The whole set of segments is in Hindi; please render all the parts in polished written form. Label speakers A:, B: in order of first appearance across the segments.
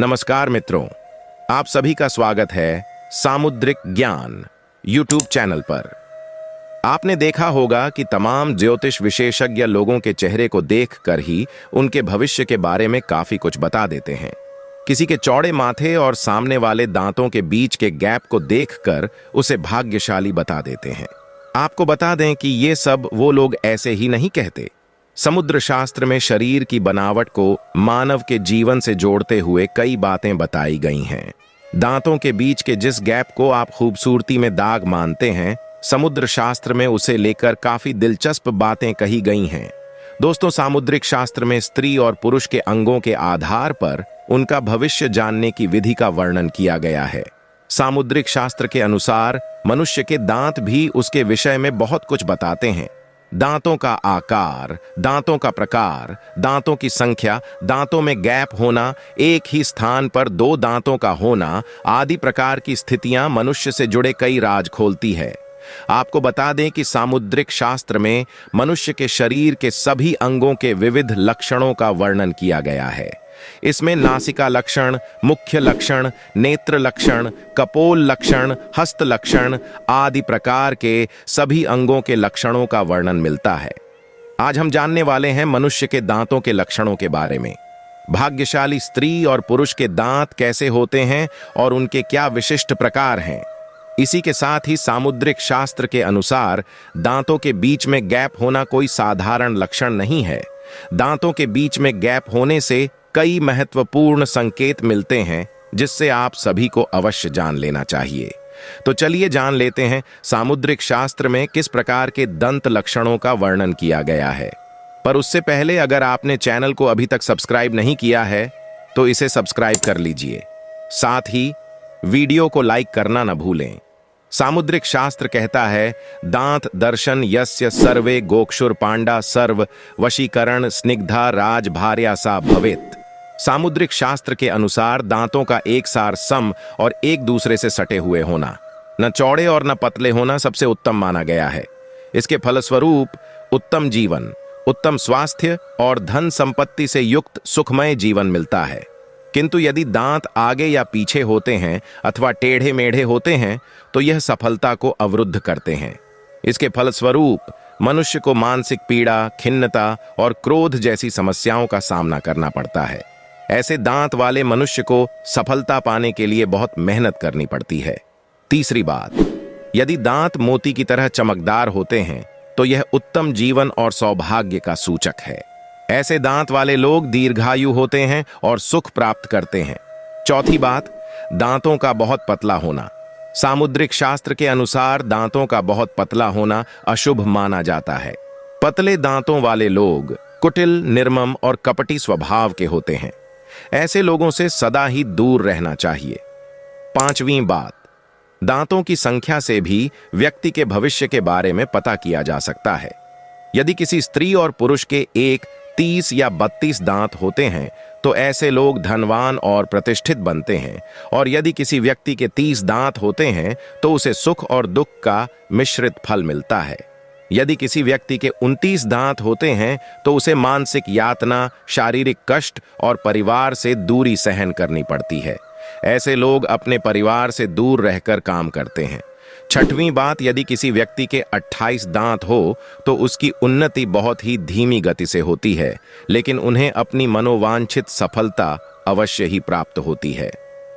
A: नमस्कार मित्रों, आप सभी का स्वागत है सामुद्रिक ज्ञान यूट्यूब चैनल पर। आपने देखा होगा कि तमाम ज्योतिष विशेषज्ञ लोगों के चेहरे को देखकर ही उनके भविष्य के बारे में काफी कुछ बता देते हैं। किसी के चौड़े माथे और सामने वाले दांतों के बीच के गैप को देखकर उसे भाग्यशाली बता देते हैं। आपको बता दें कि ये सब वो लोग ऐसे ही नहीं कहते। समुद्र शास्त्र में शरीर की बनावट को मानव के जीवन से जोड़ते हुए कई बातें बताई गई हैं। दांतों के बीच के जिस गैप को आप खूबसूरती में दाग मानते हैं, समुद्र शास्त्र में उसे लेकर काफी दिलचस्प बातें कही गई हैं। दोस्तों, सामुद्रिक शास्त्र में स्त्री और पुरुष के अंगों के आधार पर उनका भविष्य जानने की विधि का वर्णन किया गया है। सामुद्रिक शास्त्र के अनुसार मनुष्य के दांत भी उसके विषय में बहुत कुछ बताते हैं। दांतों का आकार, दांतों का प्रकार, दांतों की संख्या, दांतों में गैप होना, एक ही स्थान पर दो दांतों का होना आदि प्रकार की स्थितियां मनुष्य से जुड़े कई राज खोलती है। आपको बता दें कि सामुद्रिक शास्त्र में मनुष्य के शरीर के सभी अंगों के विविध लक्षणों का वर्णन किया गया है। इसमें नासिका लक्षण, मुख्य लक्षण, नेत्र लक्षण, कपोल लक्षण, हस्त लक्षण आदि प्रकार के सभी अंगों के लक्षणों का वर्णन मिलता है। आज हम जानने वाले हैं मनुष्य के दांतों के लक्षणों के बारे में। भाग्यशाली स्त्री और पुरुष के दांत कैसे होते हैं और उनके क्या विशिष्ट प्रकार हैं। इसी के साथ ही सामुद्रिक शास्त्र के अनुसार दांतों के बीच में गैप होना कोई साधारण लक्षण नहीं है। दांतों के बीच में गैप होने से कई महत्वपूर्ण संकेत मिलते हैं, जिससे आप सभी को अवश्य जान लेना चाहिए। तो चलिए जान लेते हैं सामुद्रिक शास्त्र में किस प्रकार के दंत लक्षणों का वर्णन किया गया है। पर उससे पहले अगर आपने चैनल को अभी तक सब्सक्राइब नहीं किया है तो इसे सब्सक्राइब कर लीजिए। साथ ही वीडियो को लाइक करना न भूलें। सामुद्रिक शास्त्र कहता है, दांत दर्शन यस्य सर्वे गोक्षुर पांडा सर्व वशीकरण स्निग्धा राज भार्या सा भवेत। सामुद्रिक शास्त्र के अनुसार दांतों का एक सार सम और एक दूसरे से सटे हुए होना, न चौड़े और न पतले होना सबसे उत्तम माना गया है। इसके फलस्वरूप उत्तम जीवन, उत्तम स्वास्थ्य और धन संपत्ति से युक्त सुखमय जीवन मिलता है। किंतु यदि दांत आगे या पीछे होते हैं अथवा टेढ़े मेढ़े होते हैं तो यह सफलता को अवरुद्ध करते हैं। इसके फलस्वरूप मनुष्य को मानसिक पीड़ा, खिन्नता और क्रोध जैसी समस्याओं का सामना करना पड़ता है। ऐसे दांत वाले मनुष्य को सफलता पाने के लिए बहुत मेहनत करनी पड़ती है। तीसरी बात, यदि दांत मोती की तरह चमकदार होते हैं तो यह उत्तम जीवन और सौभाग्य का सूचक है। ऐसे दांत वाले लोग दीर्घायु होते हैं और सुख प्राप्त करते हैं। चौथी बात, दांतों का बहुत पतला होना। सामुद्रिक शास्त्र के अनुसार दांतों का बहुत पतला होना अशुभ माना जाता है। पतले दांतों वाले लोग कुटिल, निर्मम और कपटी स्वभाव के होते हैं। ऐसे लोगों से सदा ही दूर रहना चाहिए। पांचवीं बात, दांतों की संख्या से भी व्यक्ति के भविष्य के बारे में पता किया जा सकता है। यदि किसी स्त्री और पुरुष के 30 या 32 दांत होते हैं तो ऐसे लोग धनवान और प्रतिष्ठित बनते हैं, और यदि किसी व्यक्ति के 30 दांत होते हैं तो उसे सुख और दुख का मिश्रित फल मिलता है। यदि किसी व्यक्ति के 29 दांत होते हैं तो उसे मानसिक यातना, शारीरिक कष्ट और परिवार से दूरी सहन करनी पड़ती है। ऐसे लोग अपने परिवार से दूर रहकर काम करते हैं। छठवीं बात, यदि किसी व्यक्ति के 28 दांत हो तो उसकी उन्नति बहुत ही धीमी गति से होती है, लेकिन उन्हें अपनी मनोवांछित सफलता अवश्य ही प्राप्त होती है।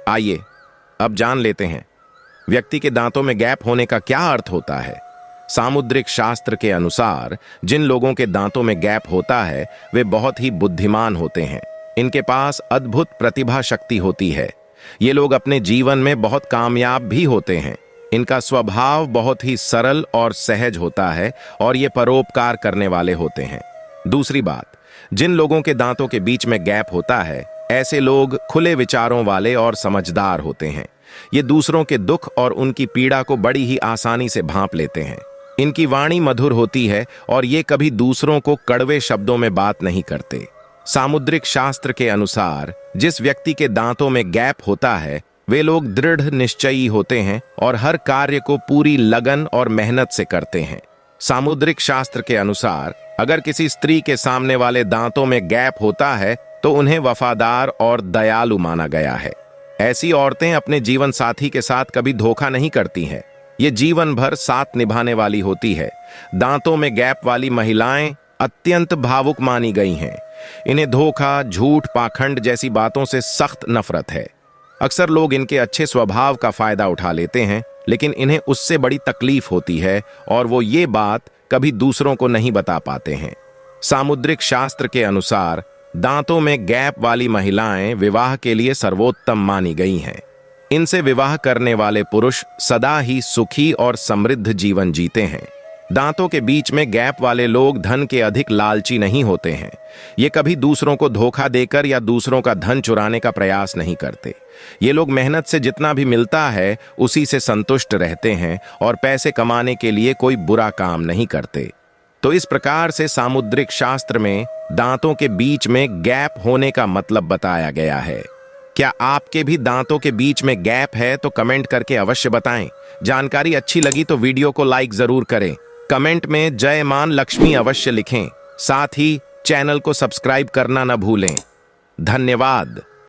A: आइए अब जान लेते हैं व्यक्ति के दांतों में गैप होने का क्या अर्थ होता है। सामुद्रिक शास्त्र के अनुसार जिन लोगों के दांतों में गैप होता है वे बहुत ही बुद्धिमान होते हैं। इनके पास अद्भुत प्रतिभा शक्ति होती है। ये लोग अपने जीवन में बहुत कामयाब भी होते हैं। इनका स्वभाव बहुत ही सरल और सहज होता है और ये परोपकार करने वाले होते हैं। दूसरी बात, जिन लोगों के दांतों के बीच में गैप होता है ऐसे लोग खुले विचारों वाले और समझदार होते हैं। ये दूसरों के दुख और उनकी पीड़ा को बड़ी ही आसानी से भांप लेते हैं। इनकी वाणी मधुर होती है और ये कभी दूसरों को कड़वे शब्दों में बात नहीं करते। सामुद्रिक शास्त्र के अनुसार जिस व्यक्ति के दांतों में गैप होता है वे लोग दृढ़ निश्चयी होते हैं और हर कार्य को पूरी लगन और मेहनत से करते हैं। सामुद्रिक शास्त्र के अनुसार अगर किसी स्त्री के सामने वाले दांतों में गैप होता है तो उन्हें वफादार और दयालु माना गया है। ऐसी औरतें अपने जीवन साथी के साथ कभी धोखा नहीं करती हैं। ये जीवन भर साथ निभाने वाली होती है। दांतों में गैप वाली महिलाएं अत्यंत भावुक मानी गई हैं। इन्हें धोखा, झूठ, पाखंड जैसी बातों से सख्त नफरत है। अक्सर लोग इनके अच्छे स्वभाव का फायदा उठा लेते हैं, लेकिन इन्हें उससे बड़ी तकलीफ होती है और वो ये बात कभी दूसरों को नहीं बता पाते हैं। सामुद्रिक शास्त्र के अनुसार दांतों में गैप वाली महिलाएं विवाह के लिए सर्वोत्तम मानी गई हैं। इनसे विवाह करने वाले पुरुष सदा ही सुखी और समृद्ध जीवन जीते हैं। दांतों के बीच में गैप वाले लोग धन के अधिक लालची नहीं होते हैं। ये कभी दूसरों को धोखा देकर या दूसरों का धन चुराने का प्रयास नहीं करते। ये लोग मेहनत से जितना भी मिलता है उसी से संतुष्ट रहते हैं और पैसे कमाने के लिए कोई बुरा काम नहीं करते। तो इस प्रकार से सामुद्रिक शास्त्र में दांतों के बीच में गैप होने का मतलब बताया गया है। क्या आपके भी दांतों के बीच में गैप है तो कमेंट करके अवश्य बताएं। जानकारी अच्छी लगी तो वीडियो को लाइक जरूर करें। कमेंट में जय मां लक्ष्मी अवश्य लिखें। साथ ही चैनल को सब्सक्राइब करना न भूलें। धन्यवाद।